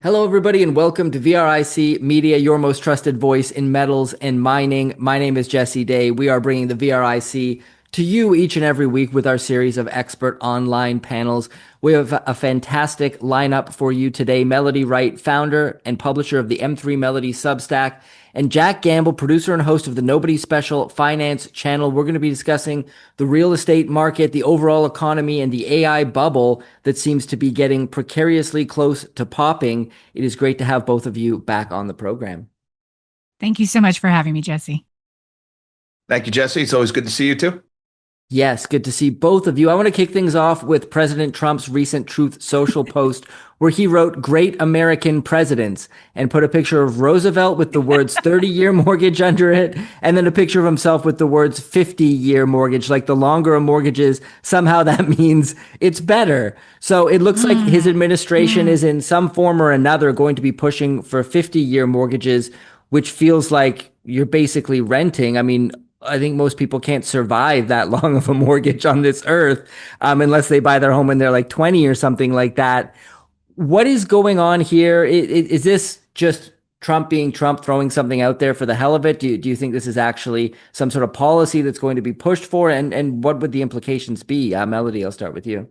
Hello, everybody, and welcome to VRIC Media, your most trusted voice in metals and mining. My name is Jesse Day. We are bringing the VRIC to you each and every week with our series of expert online panels. We have a fantastic lineup for you today. Melody Wright, founder and publisher of the M3 Melody Substack, and Jack Gamble, producer and host of the Nobody Special Finance channel. We're going to be discussing the real estate market, the overall economy, and the AI bubble that seems to be getting precariously close to popping. It is great to have both of you back on the program. Thank you so much for having me, Jesse. Thank you, Jesse. It's always good to see you too. Yes, good to see both of you. I want to kick things off with President Trump's recent Truth Social post where he wrote "Great American Presidents" and put a picture of Roosevelt with the words 30-year mortgage under it, and then a picture of himself with the words 50-year mortgage. Like the longer a mortgage is, somehow that means it's better. So it looks like his administration is in some form or another going to be pushing for 50-year mortgages, which feels like you're basically renting. I mean, I think most people can't survive that long of a mortgage on this earth unless they buy their home when they're like 20 or something like that. What is going on here? Is this just Trump being Trump, throwing something out there for the hell of it? Do you think this is actually some sort of policy that's going to be pushed for? And what would the implications be? Melody, I'll start with you.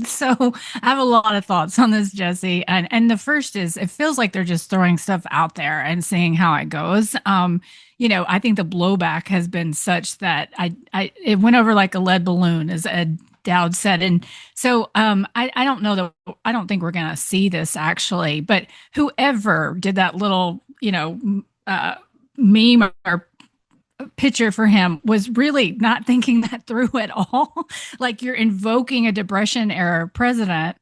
So I have a lot of thoughts on this, Jesse. And the first is it feels like they're just throwing stuff out there and seeing how it goes. I think the blowback has been such that it went over like a lead balloon, as Ed Dowd said. And so I don't know that I don't think we're gonna see this actually, but whoever did that little, meme or picture for him was really not thinking that through at all. Like you're invoking a Depression era president.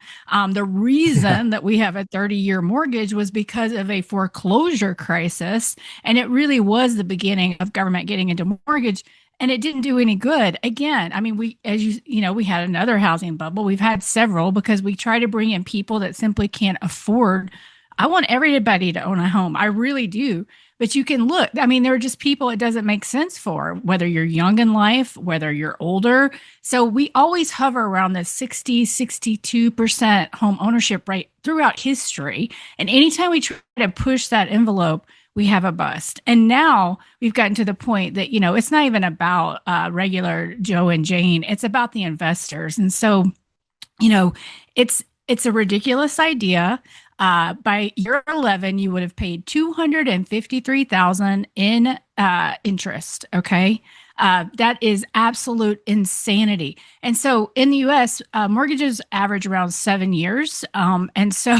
The reason that we have a 30-year mortgage was because of a foreclosure crisis. And it really was the beginning of government getting into mortgage. And it didn't do any good. Again, I mean, we had another housing bubble. We've had several because we try to bring in people that simply can't afford. I want everybody to own a home. I really do. But you can look, I mean, there are just people it doesn't make sense for, whether you're young in life, whether you're older. So we always hover around the 60, 62% home ownership rate throughout history. And anytime we try to push that envelope, we have a bust. And now we've gotten to the point that, it's not even about regular Joe and Jane. It's about the investors. And so, it's a ridiculous idea. By year 11, you would have paid $253,000 in interest. Okay. That is absolute insanity. And so in the US, mortgages average around 7 years. And so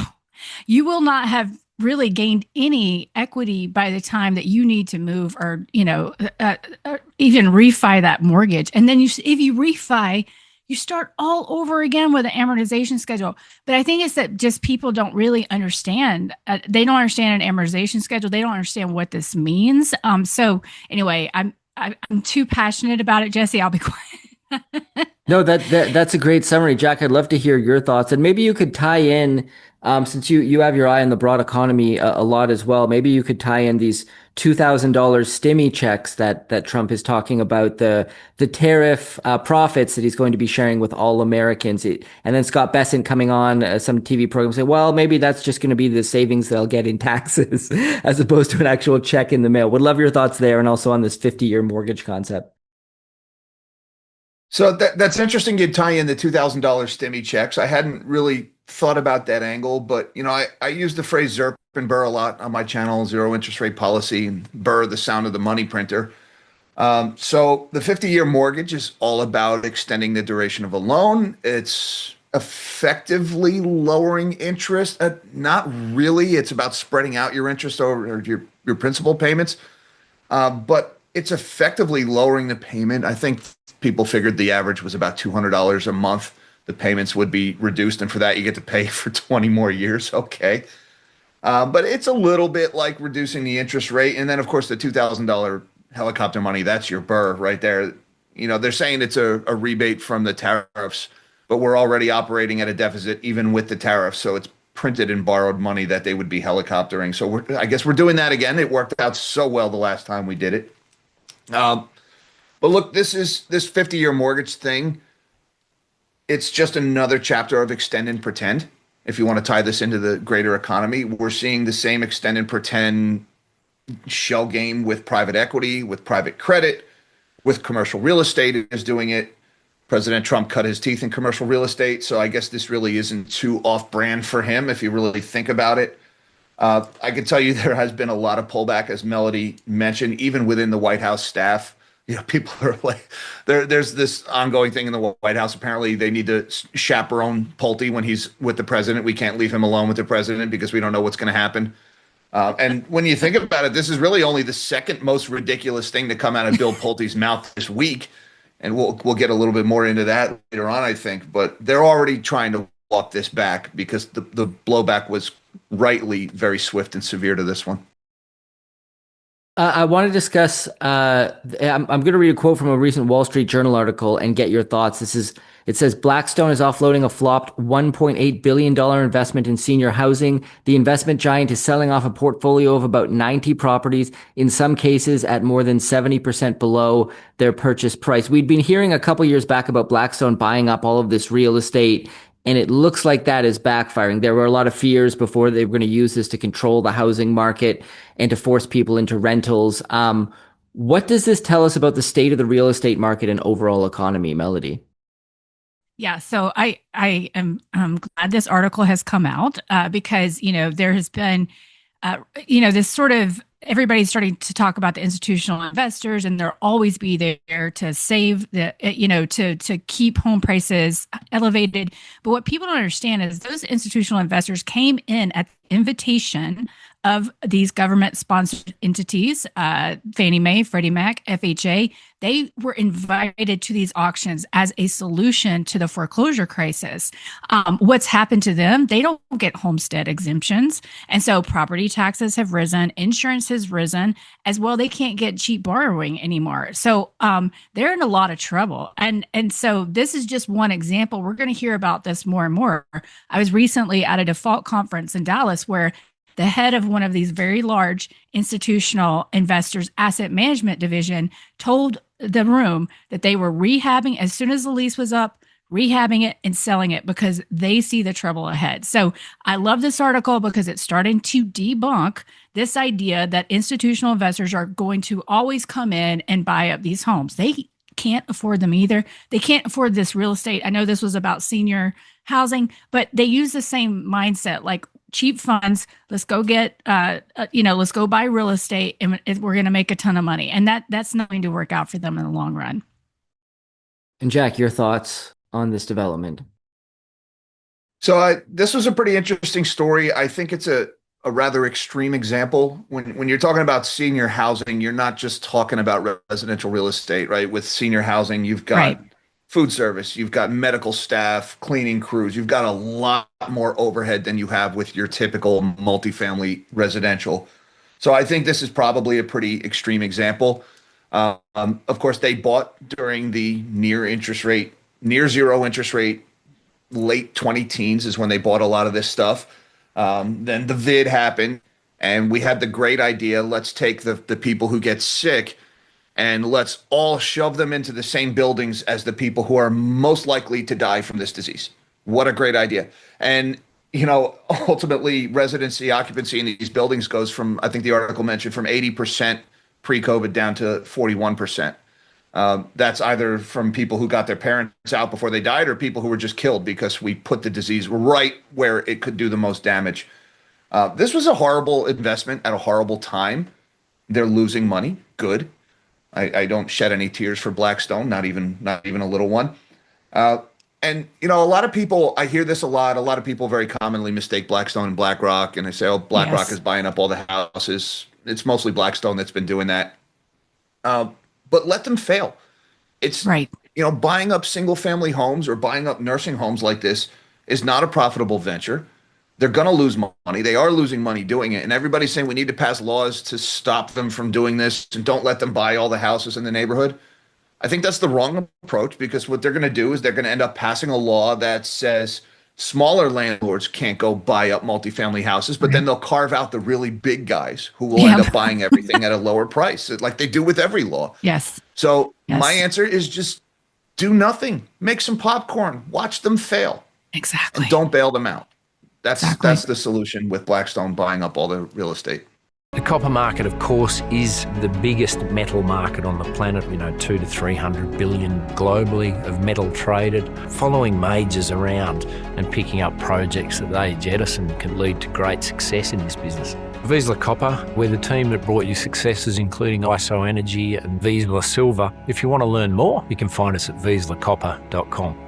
you will not have really gained any equity by the time that you need to move or, even refi that mortgage. And then if you refi, you start all over again with an amortization schedule. But I think it's that just people don't really understand. They don't understand an amortization schedule. They don't understand what this means. So anyway, I'm too passionate about it, Jesse. I'll be quiet. No, that's a great summary, Jack. I'd love to hear your thoughts, and maybe you could tie in, since you have your eye on the broad economy a lot as well. Maybe you could tie in these $2,000 Stimmy checks that Trump is talking about, the tariff profits that he's going to be sharing with all Americans, and then Scott Bessent coming on some TV program say, well, maybe that's just going to be the savings they'll get in taxes as opposed to an actual check in the mail. Would love your thoughts there, and also on this 50-year mortgage concept. So that's interesting. You tie in the $2,000 Stimmy checks. I hadn't really thought about that angle, but I use the phrase ZIRP and Burr a lot on my channel, zero interest rate policy, and Burr, the sound of the money printer. So the 50-year mortgage is all about extending the duration of a loan. It's effectively lowering interest. Not really. It's about spreading out your interest over your principal payments. But it's effectively lowering the payment. I think people figured the average was about $200 a month. The payments would be reduced, and for that you get to pay for 20 more years. Okay. But it's a little bit like reducing the interest rate. And then, of course, the $2,000 helicopter money, that's your Burr right there. They're saying it's a rebate from the tariffs, but we're already operating at a deficit even with the tariffs. So it's printed and borrowed money that they would be helicoptering. So I guess we're doing that again. It worked out so well the last time we did it. But look, this 50-year mortgage thing. It's just another chapter of extend and pretend. if you want to tie this into the greater economy. We're seeing the same extend and pretend shell game with private equity, with private credit, with commercial real estate is doing it. President Trump cut his teeth in commercial real estate, so I guess this really isn't too off-brand for him if you really think about it. I can tell you there has been a lot of pullback, as Melody mentioned, even within the White House staff. People are like, there's this ongoing thing in the White House. Apparently, they need to chaperone Pulte when he's with the president. We can't leave him alone with the president because we don't know what's going to happen. And when you think about it, this is really only the second most ridiculous thing to come out of Bill Pulte's mouth this week. And we'll get a little bit more into that later on, I think. But they're already trying to walk this back because the blowback was rightly very swift and severe to this one. I want to discuss. I'm going to read a quote from a recent Wall Street Journal article and get your thoughts. It says Blackstone is offloading a flopped $1.8 billion investment in senior housing. The investment giant is selling off a portfolio of about 90 properties, in some cases at more than 70% below their purchase price. We'd been hearing a couple years back about Blackstone buying up all of this real estate, and it looks like that is backfiring. There were a lot of fears before they were going to use this to control the housing market and to force people into rentals. What does this tell us about the state of the real estate market and overall economy, Melody? Yeah, so I am glad this article has come out because, there has been, this sort of everybody's starting to talk about the institutional investors, and they'll always be there to save to keep home prices elevated. But what people don't understand is those institutional investors came in at the invitation of these government-sponsored entities, Fannie Mae, Freddie Mac, FHA. They were invited to these auctions as a solution to the foreclosure crisis. What's happened to them? They don't get homestead exemptions. And so property taxes have risen, insurance has risen, as well. They can't get cheap borrowing anymore. So they're in a lot of trouble. And so this is just one example. We're going to hear about this more and more. I was recently at a default conference in Dallas where the head of one of these very large institutional investors' asset management division told the room that they were rehabbing as soon as the lease was up, rehabbing it and selling it because they see the trouble ahead. So I love this article because it's starting to debunk this idea that institutional investors are going to always come in and buy up these homes. They can't afford them either. They can't afford this real estate. I know this was about senior housing, but they use the same mindset, like cheap funds. Let's go get, let's go buy real estate and we're going to make a ton of money. And that's not going to work out for them in the long run. And Jack, your thoughts on this development? So this was a pretty interesting story. I think it's a rather extreme example. When you're talking about senior housing, you're not just talking about residential real estate, right? With senior housing, you've got food service, you've got medical staff, cleaning crews, you've got a lot more overhead than you have with your typical multifamily residential. So I think this is probably a pretty extreme example. Of course, they bought during the near zero interest rate, late 2010s is when they bought a lot of this stuff. Then the vid happened and we had the great idea, let's take the people who get sick and let's all shove them into the same buildings as the people who are most likely to die from this disease. What a great idea. And, ultimately residency occupancy in these buildings goes from, I think the article mentioned, from 80% pre-COVID down to 41%. That's either from people who got their parents out before they died or people who were just killed because we put the disease right where it could do the most damage. This was a horrible investment at a horrible time. They're losing money. Good. I don't shed any tears for Blackstone, not even a little one. And a lot of people, I hear this a lot. A lot of people very commonly mistake Blackstone and Blackrock, and they say, "Oh, Blackrock is buying up all the houses." It's mostly Blackstone that's been doing that. But let them fail. It's right. Buying up single family homes or buying up nursing homes like this is not a profitable venture. They're going to lose money. They are losing money doing it. And everybody's saying we need to pass laws to stop them from doing this and don't let them buy all the houses in the neighborhood. I think that's the wrong approach because what they're going to do is they're going to end up passing a law that says smaller landlords can't go buy up multifamily houses, but then they'll carve out the really big guys who will end up buying everything at a lower price, like they do with every law. Yes. So my answer is just do nothing. Make some popcorn. Watch them fail. Exactly. And don't bail them out. That's the solution with Blackstone buying up all the real estate. The copper market, of course, is the biggest metal market on the planet, 200 to 300 billion globally of metal traded. Following majors around and picking up projects that they jettison can lead to great success in this business. Vizsla Copper, we're the team that brought you successes including ISO Energy and Vizsla Silver. If you want to learn more, you can find us at vizslacopper.com.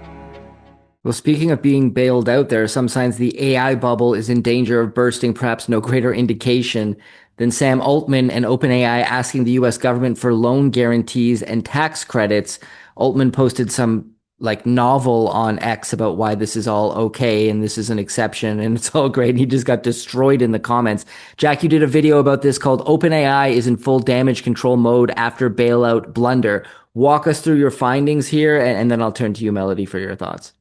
Well, speaking of being bailed out, there are some signs the AI bubble is in danger of bursting, perhaps no greater indication than Sam Altman and OpenAI asking the US government for loan guarantees and tax credits. Altman posted some novel on X about why this is all okay and this is an exception and it's all great. And he just got destroyed in the comments. Jack, you did a video about this called OpenAI is in full damage control mode after bailout blunder. Walk us through your findings here, and then I'll turn to you, Melody, for your thoughts.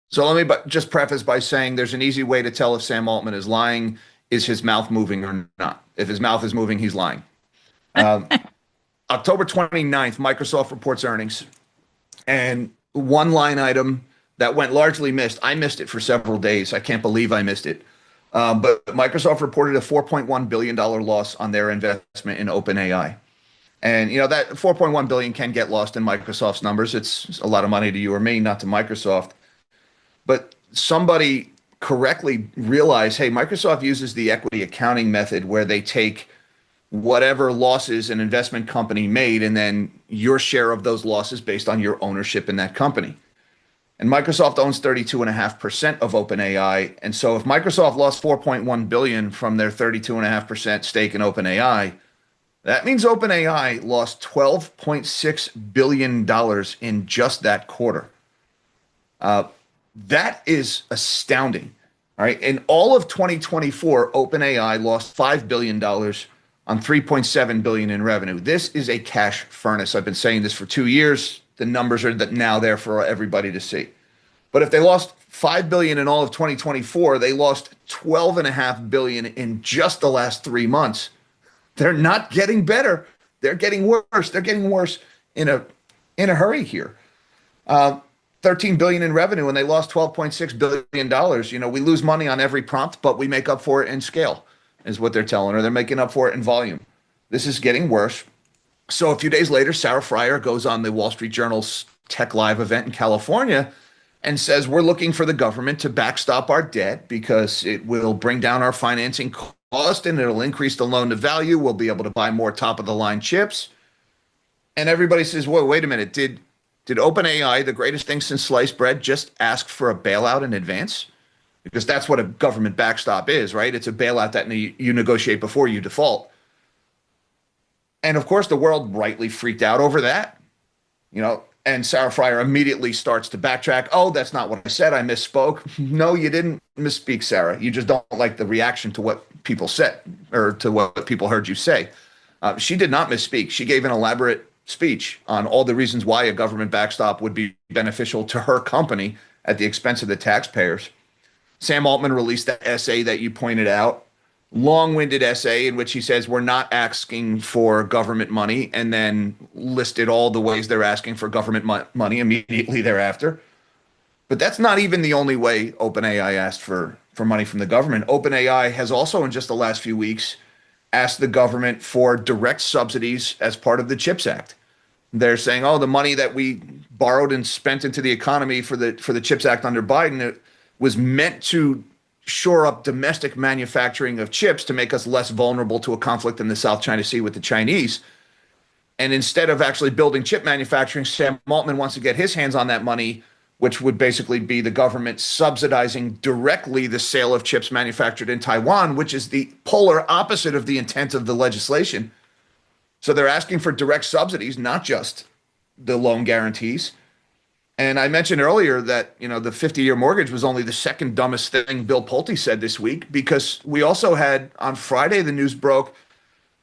So let me just preface by saying there's an easy way to tell if Sam Altman is lying. Is his mouth moving or not? If his mouth is moving, he's lying. October 29th, Microsoft reports earnings. And one line item that went largely missed, I missed it for several days. I can't believe I missed it. But Microsoft reported a $4.1 billion loss on their investment in OpenAI. And, that $4.1 billion can get lost in Microsoft's numbers. It's a lot of money to you or me, not to Microsoft. But somebody correctly realize, hey, Microsoft uses the equity accounting method where they take whatever losses an investment company made and then your share of those losses based on your ownership in that company. And Microsoft owns 32.5% of OpenAI. And so if Microsoft lost $4.1 billion from their 32.5% stake in OpenAI, that means OpenAI lost $12.6 billion in just that quarter. That is astounding. All right. In all of 2024, OpenAI lost $5 billion on $3.7 billion in revenue. This is a cash furnace. I've been saying this for 2 years. The numbers are now there for everybody to see. But if they lost $5 billion in all of 2024, they lost $12.5 billion in just the last 3 months. They're not getting better. They're getting worse. They're getting worse in a hurry here. 13 billion in revenue and they lost $12.6 billion. We lose money on every prompt, but we make up for it in scale, is what they're telling her. They're making up for it in volume. This is getting worse. So a few days later, Sarah Friar goes on the Wall Street Journal's Tech Live event in California and says, we're looking for the government to backstop our debt because it will bring down our financing cost and it'll increase the loan to value. We'll be able to buy more top of the line chips. And everybody says, well, wait a minute. Did OpenAI, the greatest thing since sliced bread, just ask for a bailout in advance? Because that's what a government backstop is, right? It's a bailout that you negotiate before you default. And of course, the world rightly freaked out over that, and Sarah Friar immediately starts to backtrack. Oh, that's not what I said. I misspoke. No, you didn't misspeak, Sarah. You just don't like the reaction to what people said or to what people heard you say. She did not misspeak. She gave an elaborate speech on all the reasons why a government backstop would be beneficial to her company at the expense of the taxpayers. Sam Altman released that essay that you pointed out, long-winded essay in which he says we're not asking for government money, and then listed all the ways they're asking for government money immediately thereafter. But that's not even the only way OpenAI asked for money from the government. OpenAI has also, in just the last few weeks, asked the government for direct subsidies as part of the CHIPS Act. They're saying, oh, the money that we borrowed and spent into the economy for the CHIPS Act under Biden, it was meant to shore up domestic manufacturing of chips to make us less vulnerable to a conflict in the South China Sea with the Chinese. And instead of actually building chip manufacturing, Sam Altman wants to get his hands on that money, which would basically be the government subsidizing directly the sale of chips manufactured in Taiwan, which is the polar opposite of the intent of the legislation. So they're asking for direct subsidies, not just the loan guarantees. And I mentioned earlier that, the 50-year mortgage was only the second dumbest thing Bill Pulte said this week, because we also had on Friday, the news broke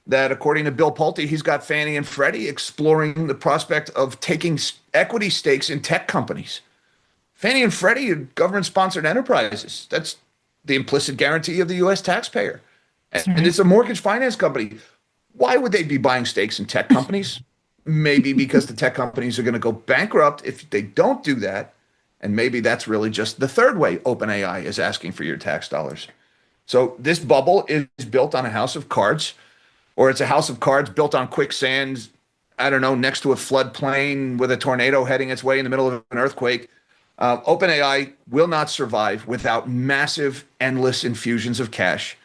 that according to Bill Pulte, he's got Fannie and Freddie exploring the prospect of taking equity stakes in tech companies. Fannie and Freddie are government-sponsored enterprises. That's the implicit guarantee of the U.S. taxpayer. And it's a mortgage finance company. Why would they be buying stakes in tech companies? Maybe because the tech companies are going to go bankrupt if they don't do that. And maybe that's really just the third way OpenAI is asking for your tax dollars. So this bubble is built on a house of cards, or it's a house of cards built on quicksand, I don't know, next to a floodplain with a tornado heading its way in the middle of an earthquake. OpenAI will not survive without massive, endless infusions of cash.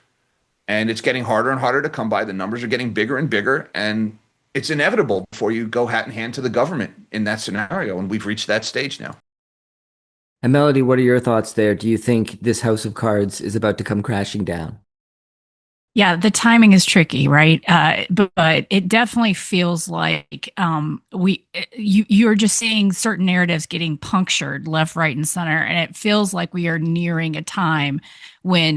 And it's getting harder and harder to come by. The numbers are getting bigger and bigger. And it's inevitable before you go hat in hand to the government in that scenario. And we've reached that stage now. And Melody, what are your thoughts there? Do you think this house of cards is about to come crashing down? Yeah, the timing is tricky, right? But it definitely feels like you're just seeing certain narratives getting punctured left, right, and center, and it feels like we are nearing a time when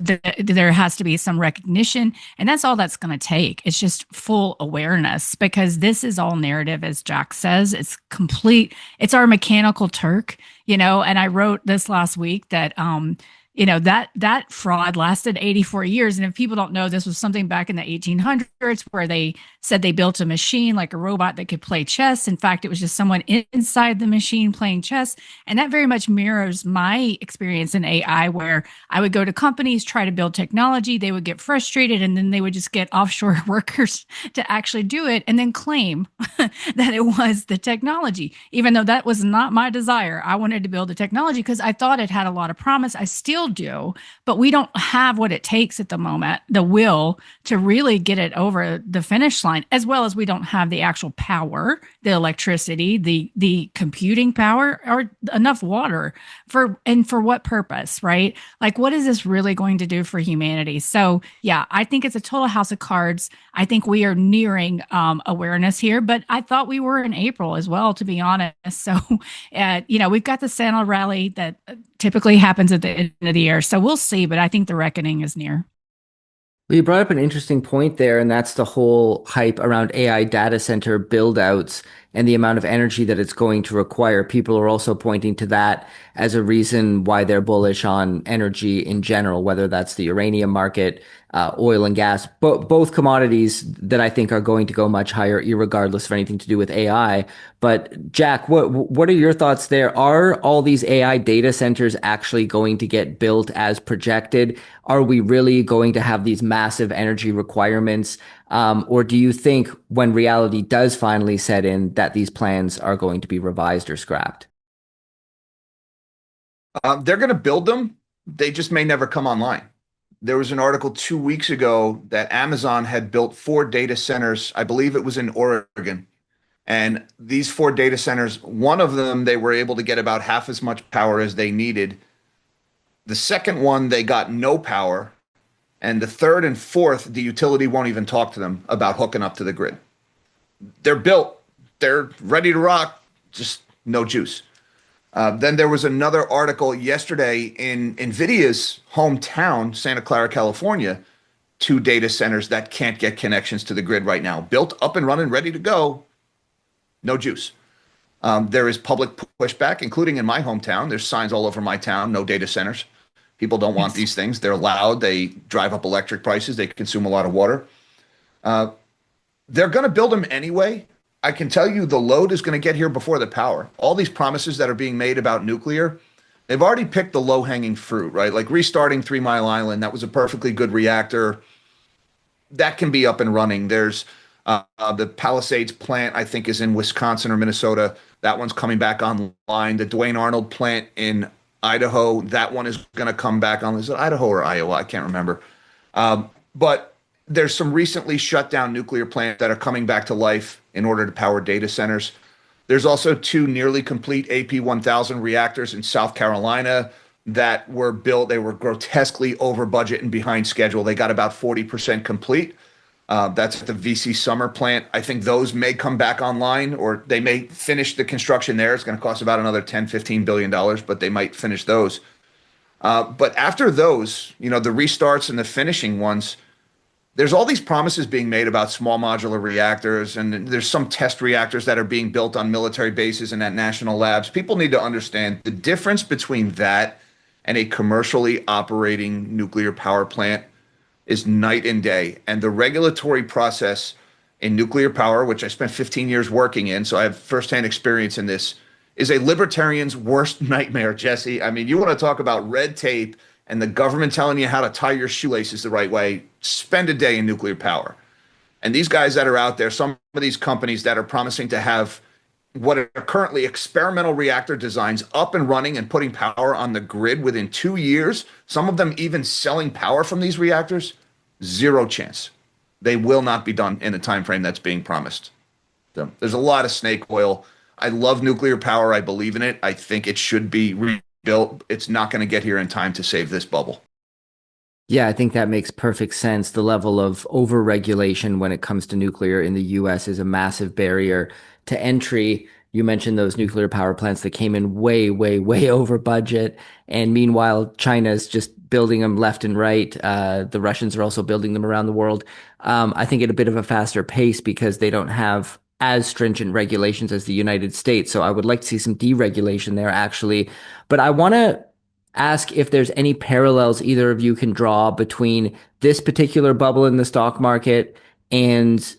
there has to be some recognition, and that's all that's going to take. It's just full awareness, because this is all narrative, as Jack says. It's complete. It's our mechanical Turk, And I wrote this last week that that fraud lasted 84 years. And if people don't know, this was something back in the 1800s where they said they built a machine, like a robot that could play chess. In fact, it was just someone inside the machine playing chess. And that very much mirrors my experience in AI, where I would go to companies, try to build technology. They would get frustrated, and then they would just get offshore workers to actually do it and then claim that it was the technology, even though that was not my desire. I wanted to build a technology because I thought it had a lot of promise. I still do, but we don't have what it takes at the moment, the will to really get it over the finish line, as well as we don't have the actual power, the electricity, the computing power, or enough water for what purpose, right? Like, what is this really going to do for humanity? So yeah, I think it's a total house of cards. I think we are nearing awareness here, but I thought we were in April as well, to be honest. So, we've got the Santa rally that typically happens at the end of the year. So we'll see, but I think the reckoning is near. Well, you brought up an interesting point there, and that's the whole hype around AI data center build-outs and the amount of energy that it's going to require. People are also pointing to that as a reason why they're bullish on energy in general, whether that's the uranium market, oil and gas, both commodities that I think are going to go much higher, irregardless of anything to do with AI. But Jack, what are your thoughts there? Are all these AI data centers actually going to get built as projected? Are we really going to have these massive energy requirements? Or do you think when reality does finally set in that these plans are going to be revised or scrapped? They're going to build them. They just may never come online. There was an article 2 weeks ago that Amazon had built 4 data centers. I believe it was in Oregon. And these 4 data centers, one of them, they were able to get about half as much power as they needed. The second one, they got no power. And the third and fourth, the utility won't even talk to them about hooking up to the grid. They're built. They're ready to rock, just no juice. Then there was another article yesterday in NVIDIA's hometown, Santa Clara, California, 2 data centers that can't get connections to the grid right now. Built, up and running, ready to go, no juice. There is public pushback, including in my hometown. There's signs all over my town, no data centers. People don't want these things. They're loud. They drive up electric prices. They consume a lot of water. They're going to build them anyway. I can tell you the load is going to get here before the power. All these promises that are being made about nuclear, they've already picked the low-hanging fruit, right? Like restarting 3 Mile Island, that was a perfectly good reactor. That can be up and running. There's the Palisades plant, I think, is in Wisconsin or Minnesota. That one's coming back online. The Duane Arnold plant in Idaho, that one is going to come back on. Is it Idaho or Iowa? I can't remember. But there's some recently shut down nuclear plants that are coming back to life in order to power data centers. There's also 2 nearly complete AP1000 reactors in South Carolina that were built. They were grotesquely over budget and behind schedule. They got about 40% complete. That's at the VC Summer plant. I think those may come back online, or they may finish the construction there. It's going to cost about another $10-15 billion, but they might finish those. But after those, the restarts and the finishing ones, there's all these promises being made about small modular reactors, and there's some test reactors that are being built on military bases and at national labs. People need to understand the difference between that and a commercially operating nuclear power plant is night and day. And the regulatory process in nuclear power, which I spent 15 years working in, so I have firsthand experience in this, is a libertarian's worst nightmare, Jesse. I mean, you want to talk about red tape and the government telling you how to tie your shoelaces the right way, spend a day in nuclear power. And these guys that are out there, some of these companies that are promising to have what are currently experimental reactor designs up and running and putting power on the grid within 2 years, some of them even selling power from these reactors, zero chance. They will not be done in the time frame that's being promised. So there's a lot of snake oil. I love nuclear power. I believe in it. I think it should be rebuilt. It's not going to get here in time to save this bubble. Yeah, I think that makes perfect sense. The level of overregulation when it comes to nuclear in the US is a massive barrier to entry. You mentioned those nuclear power plants that came in way, way, way over budget. And meanwhile, China's just building them left and right. The Russians are also building them around the world. I think at a bit of a faster pace because they don't have as stringent regulations as the United States. So I would like to see some deregulation there, actually. But I want to ask if there's any parallels either of you can draw between this particular bubble in the stock market and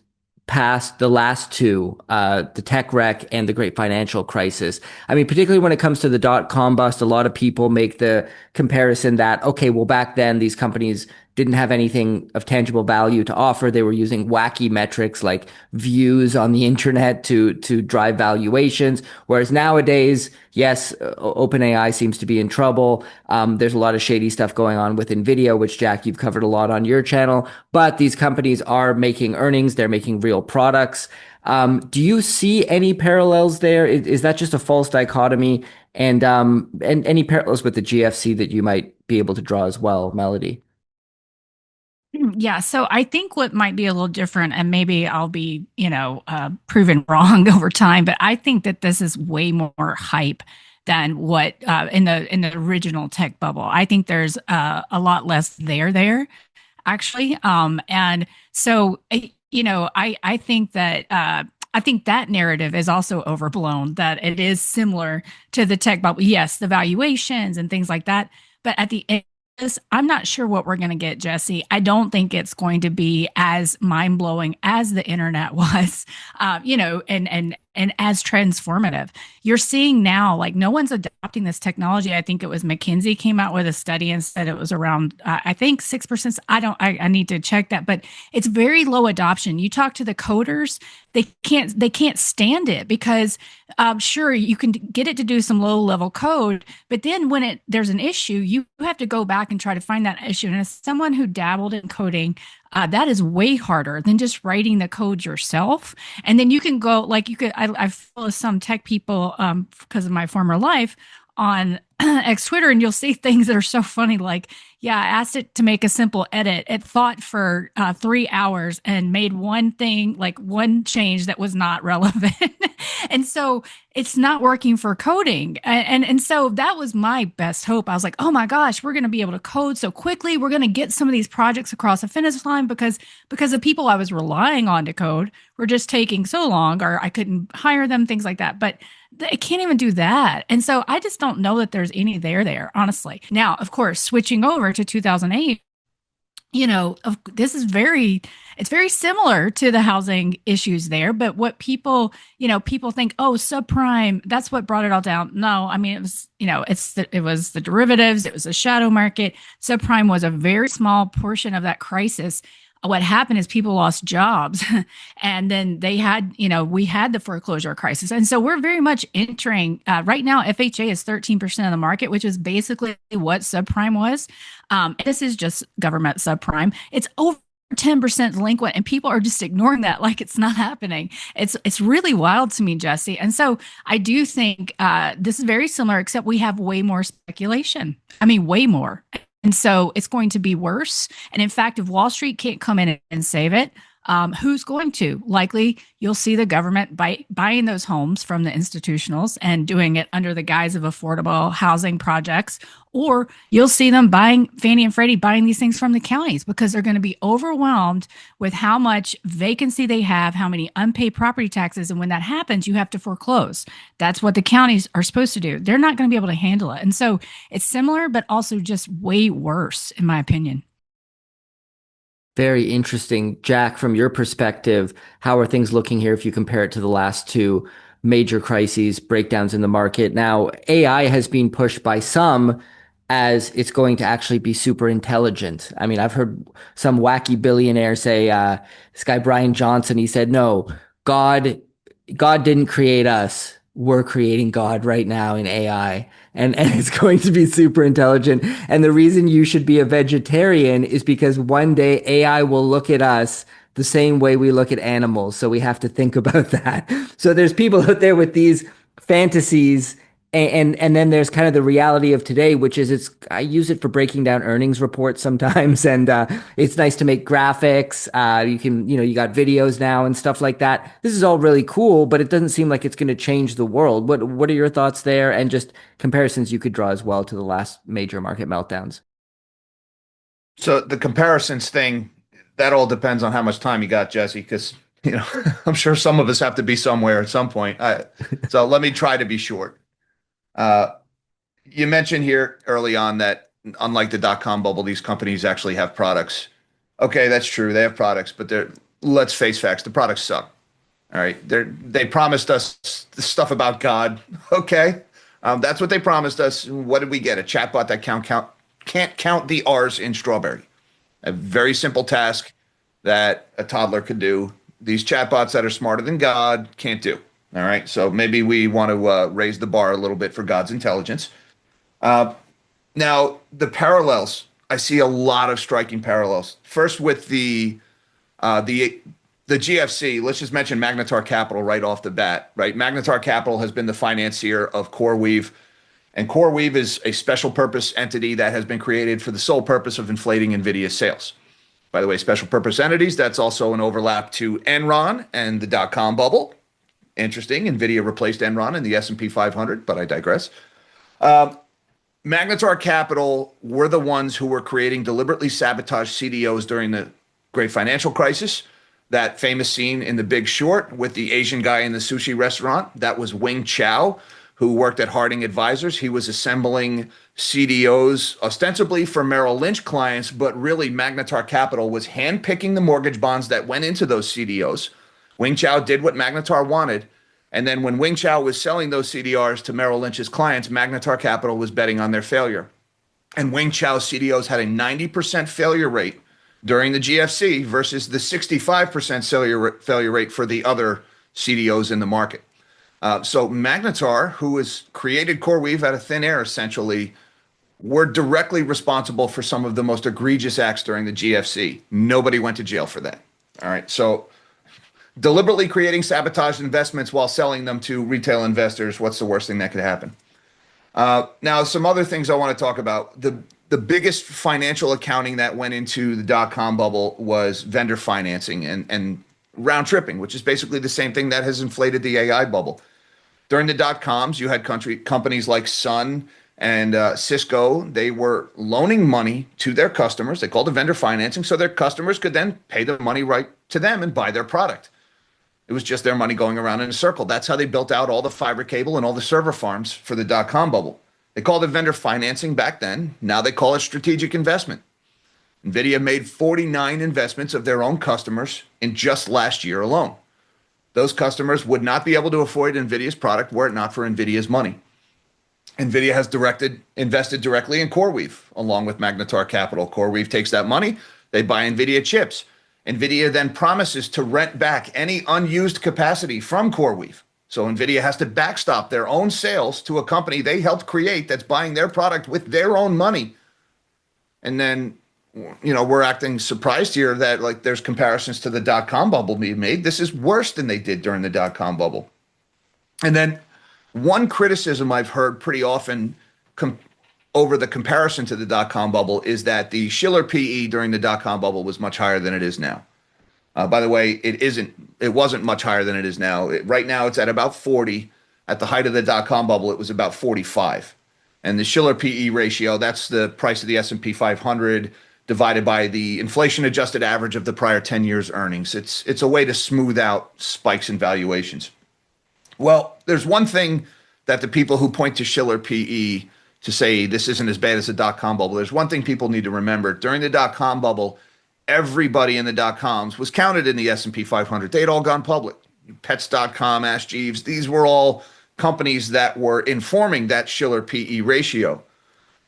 past the last two, the tech wreck and the great financial crisis. I mean, particularly when it comes to the dot-com bust, a lot of people make the comparison that, okay, well, back then these companies didn't have anything of tangible value to offer. They were using wacky metrics like views on the internet to drive valuations. Whereas nowadays, yes, OpenAI seems to be in trouble. There's a lot of shady stuff going on with NVIDIA, which, Jack, you've covered a lot on your channel. But these companies are making earnings. They're making real products. Do you see any parallels there? Is that just a false dichotomy? And any parallels with the GFC that you might be able to draw as well, Melody? Yeah, so I think what might be a little different, and maybe I'll be, proven wrong over time, but I think that this is way more hype than what in the original tech bubble. I think there's a lot less there actually, and so I think that. I think that narrative is also overblown, that it is similar to the tech bubble. Yes, the valuations and things like that, but at the end, I'm not sure what we're going to get, Jesse. I don't think it's going to be as mind-blowing as the internet was, and as transformative. You're seeing now, like, no one's adopting this technology. I think it was McKinsey came out with a study and said it was around, I think 6%. I need to check that, but it's very low adoption. You talk to the coders, they can't stand it because sure, you can get it to do some low level code, but then when there's an issue, you have to go back and try to find that issue. And as someone who dabbled in coding, that is way harder than just writing the code yourself. And then you can go, like, I follow some tech people because of my former life on X Twitter, and you'll see things that are so funny. Like, yeah, I asked it to make a simple edit. It thought for 3 hours and made one thing, like one change that was not relevant. And so it's not working for coding. And so that was my best hope. I was like, oh my gosh, we're going to be able to code so quickly. We're going to get some of these projects across the finish line because the people I was relying on to code were just taking so long, or I couldn't hire them, things like that. But it can't even do that. And so I just don't know that there's any there, honestly. Now, of course, switching over to 2008, this is it's very similar to the housing issues there. But what people think, oh, subprime, that's what brought it all down. No, I mean, it was, it was the derivatives, it was the shadow market. Subprime was a very small portion of that crisis. What happened is people lost jobs and then we had the foreclosure crisis. And so we're very much entering right now. FHA is 13% of the market, which is basically what subprime was. This is just government subprime. It's over 10% delinquent, and people are just ignoring that like it's not happening. It's really wild to me, Jesse. And so I do think this is very similar, except we have way more speculation. I mean, way more. And so it's going to be worse. And in fact, if Wall Street can't come in and save it, who's going to? Likely, you'll see the government buying those homes from the institutionals and doing it under the guise of affordable housing projects, or you'll see them buying, Fannie and Freddie buying these things from the counties because they're going to be overwhelmed with how much vacancy they have, how many unpaid property taxes. And when that happens, you have to foreclose. That's what the counties are supposed to do. They're not going to be able to handle it. And so it's similar, but also just way worse, in my opinion. Very interesting. Jack, from your perspective, how are things looking here if you compare it to the last two? major crises, breakdowns in the market. Now, AI has been pushed by some as it's going to actually be super intelligent. I mean, I've heard some wacky billionaire say, this guy Brian Johnson, he said, no, God didn't create us. We're creating God right now in AI. And it's going to be super intelligent. And the reason you should be a vegetarian is because one day AI will look at us the same way we look at animals. So we have to think about that. So there's people out there with these fantasies, and then there's kind of the reality of today, which is I use it for breaking down earnings reports sometimes, and it's nice to make graphics. You got videos now and stuff like that. This is all really cool, but it doesn't seem like it's going to change the world. What are your thoughts there, and just comparisons you could draw as well to the last major market meltdowns? So the comparisons thing, that all depends on how much time you got, Jesse, because I'm sure some of us have to be somewhere at some point. So let me try to be short. You mentioned here early on that unlike the dot-com bubble, these companies actually have products. Okay, that's true. They have products, but let's face facts. The products suck. All right. They promised us the stuff about God. Okay. That's what they promised us. What did we get? A chatbot that can't count the R's in strawberry. A very simple task that a toddler could do. These chatbots that are smarter than God can't do. All right. So maybe we want to raise the bar a little bit for God's intelligence. Now, the parallels, I see a lot of striking parallels. First with the GFC, let's just mention Magnetar Capital right off the bat, right? Magnetar Capital has been the financier of CoreWeave, and CoreWeave is a special purpose entity that has been created for the sole purpose of inflating NVIDIA's sales. By the way, special purpose entities, that's also an overlap to Enron and the dot-com bubble. Interesting. NVIDIA replaced Enron in the S&P 500, but I digress. Magnetar Capital were the ones who were creating deliberately sabotaged CDOs during the great financial crisis. That famous scene in The Big Short with the Asian guy in the sushi restaurant, that was Wing Chao, who worked at Harding Advisors. He was assembling CDOs ostensibly for Merrill Lynch clients, but really Magnetar Capital was handpicking the mortgage bonds that went into those CDOs. Wing Chao did what Magnetar wanted. And then when Wing Chao was selling those CDRs to Merrill Lynch's clients, Magnetar Capital was betting on their failure. And Wing Chao's CDOs had a 90% failure rate during the GFC versus the 65% failure rate for the other CDOs in the market. So Magnetar, who has created CoreWeave out of thin air, essentially, were directly responsible for some of the most egregious acts during the GFC. Nobody went to jail for that. All right. So deliberately creating sabotaged investments while selling them to retail investors, what's the worst thing that could happen? Now, some other things I want to talk about. The biggest financial accounting that went into the dot-com bubble was vendor financing and round tripping, which is basically the same thing that has inflated the AI bubble. During the dot-coms, you had companies like Sun and Cisco. They were loaning money to their customers. They called it vendor financing, so their customers could then pay the money right to them and buy their product. It was just their money going around in a circle. That's how they built out all the fiber cable and all the server farms for the dot-com bubble. They called it vendor financing back then. Now they call it strategic investment. NVIDIA made 49 investments of their own customers in just last year alone. Those customers would not be able to afford NVIDIA's product were it not for NVIDIA's money. NVIDIA has invested directly in CoreWeave along with Magnetar Capital. CoreWeave takes that money, they buy NVIDIA chips. NVIDIA then promises to rent back any unused capacity from CoreWeave. So NVIDIA has to backstop their own sales to a company they helped create that's buying their product with their own money. And then, we're acting surprised here that there's comparisons to the dot-com bubble being made. This is worse than they did during the dot-com bubble. And then one criticism I've heard pretty often over the comparison to the dot-com bubble is that the Shiller PE during the dot-com bubble was much higher than it is now. By the way, it wasn't much higher than it is now. Right now, it's at about 40. At the height of the dot-com bubble, it was about 45. And the Shiller PE ratio, that's the price of the S&P 500 divided by the inflation-adjusted average of the prior 10 years' earnings. It's a way to smooth out spikes in valuations. Well, there's one thing that the people who point to Shiller PE to say this isn't as bad as the dot-com bubble, there's one thing people need to remember. During the dot-com bubble, everybody in the dot-coms was counted in the S&P 500. They had all gone public. Pets.com, Ask Jeeves. These were all companies that were informing that Shiller PE ratio.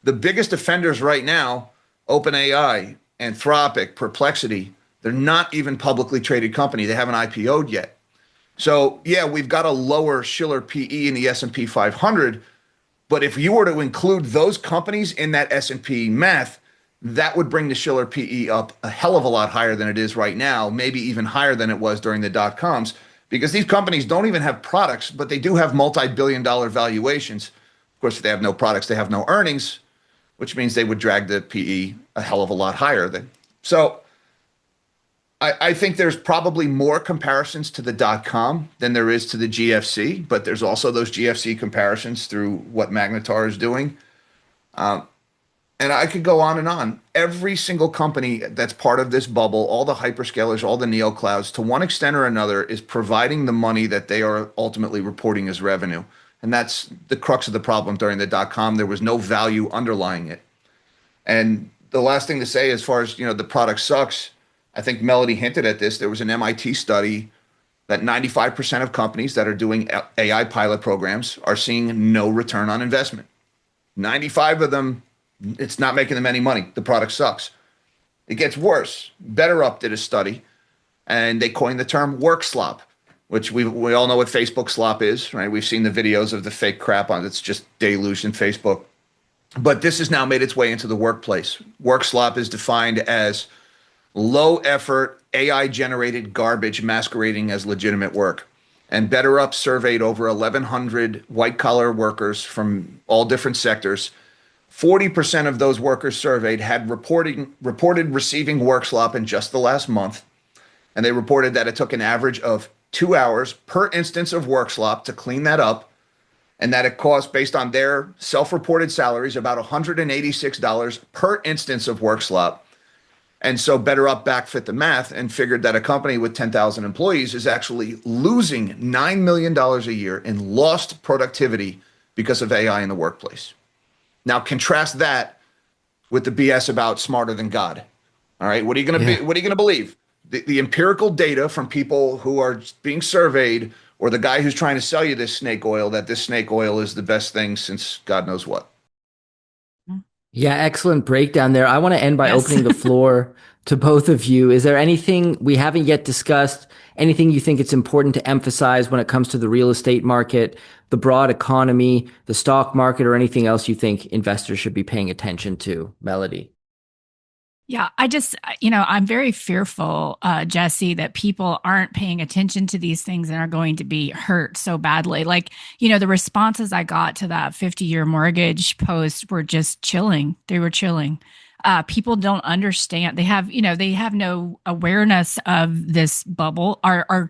The biggest offenders right now, OpenAI, Anthropic, Perplexity, they're not even publicly traded company. They haven't IPO'd yet. So yeah, we've got a lower Shiller PE in the S&P 500, but if you were to include those companies in that S&P math, that would bring the Shiller PE up a hell of a lot higher than it is right now, maybe even higher than it was during the dot-coms, because these companies don't even have products, but they do have multi-billion-dollar valuations. Of course, if they have no products, they have no earnings, which means they would drag the PE a hell of a lot higher. So I think there's probably more comparisons to the dot-com than there is to the GFC, but there's also those GFC comparisons through what Magnetar is doing. And I could go on and on. Every single company that's part of this bubble, all the hyperscalers, all the neoclouds, to one extent or another, is providing the money that they are ultimately reporting as revenue. And that's the crux of the problem during the dot-com. There was no value underlying it. And the last thing to say, as far as, the product sucks, I think Melody hinted at this. There was an MIT study that 95% of companies that are doing AI pilot programs are seeing no return on investment. 95 of them, it's not making them any money. The product sucks. It gets worse. BetterUp did a study, and they coined the term work slop, which we all know what Facebook slop is, right? We've seen the videos of the fake crap on it. It's just deluge in Facebook. But this has now made its way into the workplace. Work slop is defined as low effort, AI generated garbage masquerading as legitimate work. And BetterUp surveyed over 1,100 white collar workers from all different sectors. 40% of those workers surveyed had reported receiving work slop in just the last month. And they reported that it took an average of 2 hours per instance of work slop to clean that up. And that it cost, based on their self-reported salaries, about $186 per instance of work slop. And so BetterUp backfit the math and figured that a company with 10,000 employees is actually losing $9 million a year in lost productivity because of AI in the workplace. Now contrast that with the BS about smarter than God. All right, what are you going to believe? The empirical data from people who are being surveyed, or the guy who's trying to sell you this snake oil, that this snake oil is the best thing since God knows what. Yeah, excellent breakdown there. I want to end by opening the floor to both of you. Is there anything we haven't yet discussed, anything you think it's important to emphasize when it comes to the real estate market, the broad economy, the stock market, or anything else you think investors should be paying attention to? Melody. Yeah, I'm very fearful, Jesse, that people aren't paying attention to these things and are going to be hurt so badly. Like, the responses I got to that 50-year mortgage post were just chilling. They were chilling. People don't understand. They have no awareness of this bubble, our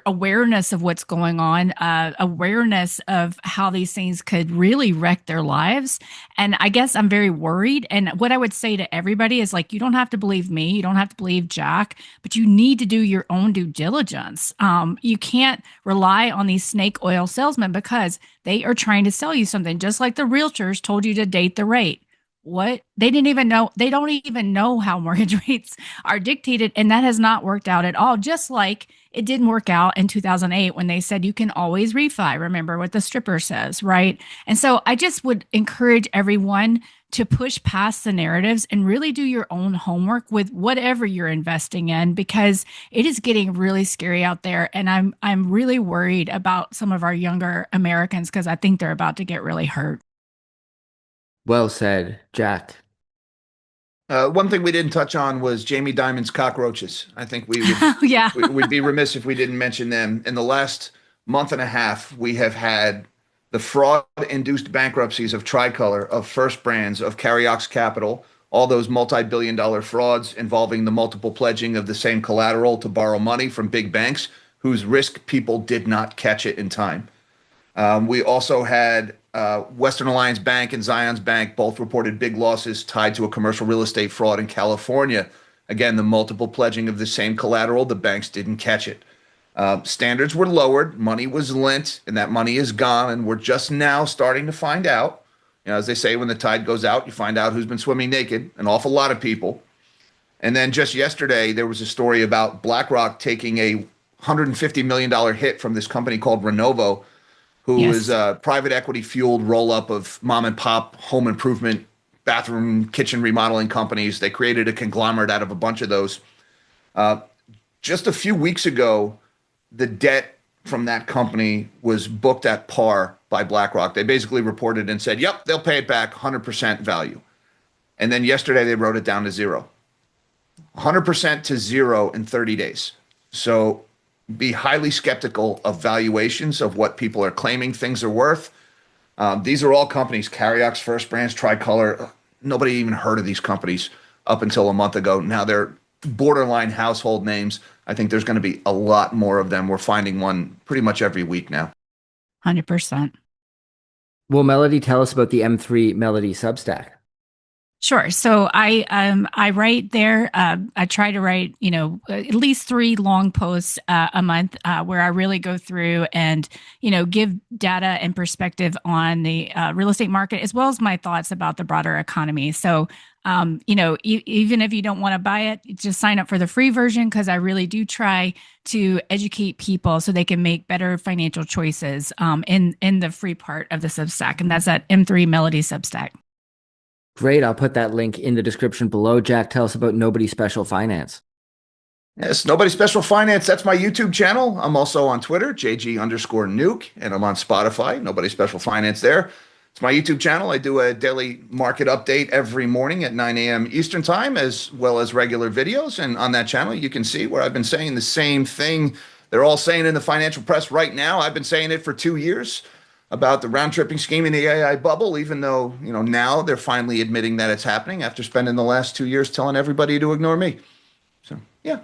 awareness of what's going on, awareness of how these things could really wreck their lives. And I guess I'm very worried. And what I would say to everybody is, like, you don't have to believe me. You don't have to believe Jack, but you need to do your own due diligence. You can't rely on these snake oil salesmen because they are trying to sell you something, just like the realtors told you to date the rate. What? They don't even know how mortgage rates are dictated. And that has not worked out at all. Just like it didn't work out in 2008 when they said you can always refi. Remember what the stripper says, right? And so I just would encourage everyone to push past the narratives and really do your own homework with whatever you're investing in, because it is getting really scary out there. And I'm really worried about some of our younger Americans because I think they're about to get really hurt. Well said, Jack. One thing we didn't touch on was Jamie Dimon's cockroaches. I think we would we'd be remiss if we didn't mention them. In the last month and a half, we have had the fraud-induced bankruptcies of Tricolor, of First Brands, of Carriox Capital, all those multi-billion-dollar frauds involving the multiple pledging of the same collateral to borrow money from big banks whose risk people did not catch it in time. We also had Western Alliance Bank and Zions Bank both reported big losses tied to a commercial real estate fraud in California. Again, the multiple pledging of the same collateral, the banks didn't catch it. Standards were lowered, money was lent, and that money is gone, and we're just now starting to find out. As they say, when the tide goes out, you find out who's been swimming naked, an awful lot of people. And then just yesterday, there was a story about Blackrock taking a $150 million hit from this company called Renovo, who Yes. is a private equity fueled roll up of mom and pop home improvement, bathroom, kitchen remodeling companies. They created a conglomerate out of a bunch of those. Just a few weeks ago, the debt from that company was booked at par by Blackrock. They basically reported and said, yep, they'll pay it back 100% value. And then yesterday they wrote it down to zero. 100% to zero in 30 days. So be highly skeptical of valuations of what people are claiming things are worth. These are all companies, Carriox, First Brands, Tricolor. Nobody even heard of these companies up until a month ago. Now they're borderline household names. I think there's going to be a lot more of them. We're finding one pretty much every week now. 100%. Will Melody tell us about the M3 Melody Substack? Sure. So I write there. I try to write, at least 3 long posts a month where I really go through and, give data and perspective on the real estate market, as well as my thoughts about the broader economy. So, even if you don't want to buy it, just sign up for the free version, because I really do try to educate people so they can make better financial choices in the free part of the Substack. And that's at M3 Melody Substack. Great. I'll put that link in the description below. Jack, tell us about Nobody Special Finance. Yes, Nobody Special Finance. That's my YouTube channel. I'm also on Twitter, JG_Nuke, and I'm on Spotify, Nobody Special Finance there. It's my YouTube channel. I do a daily market update every morning at 9 a.m. Eastern time, as well as regular videos. And on that channel, you can see where I've been saying the same thing they're all saying in the financial press right now. I've been saying it for 2 years about the round-tripping scheme in the AI bubble, even though, now they're finally admitting that it's happening after spending the last 2 years telling everybody to ignore me. So, yeah.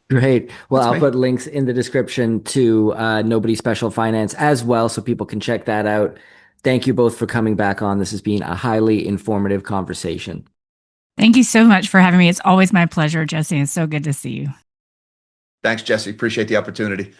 Great. Well, That's I'll me. put links in the description to Nobody Special Finance as well, so people can check that out. Thank you both for coming back on. This has been a highly informative conversation. Thank you so much for having me. It's always my pleasure, Jesse. It's so good to see you. Thanks, Jesse. Appreciate the opportunity.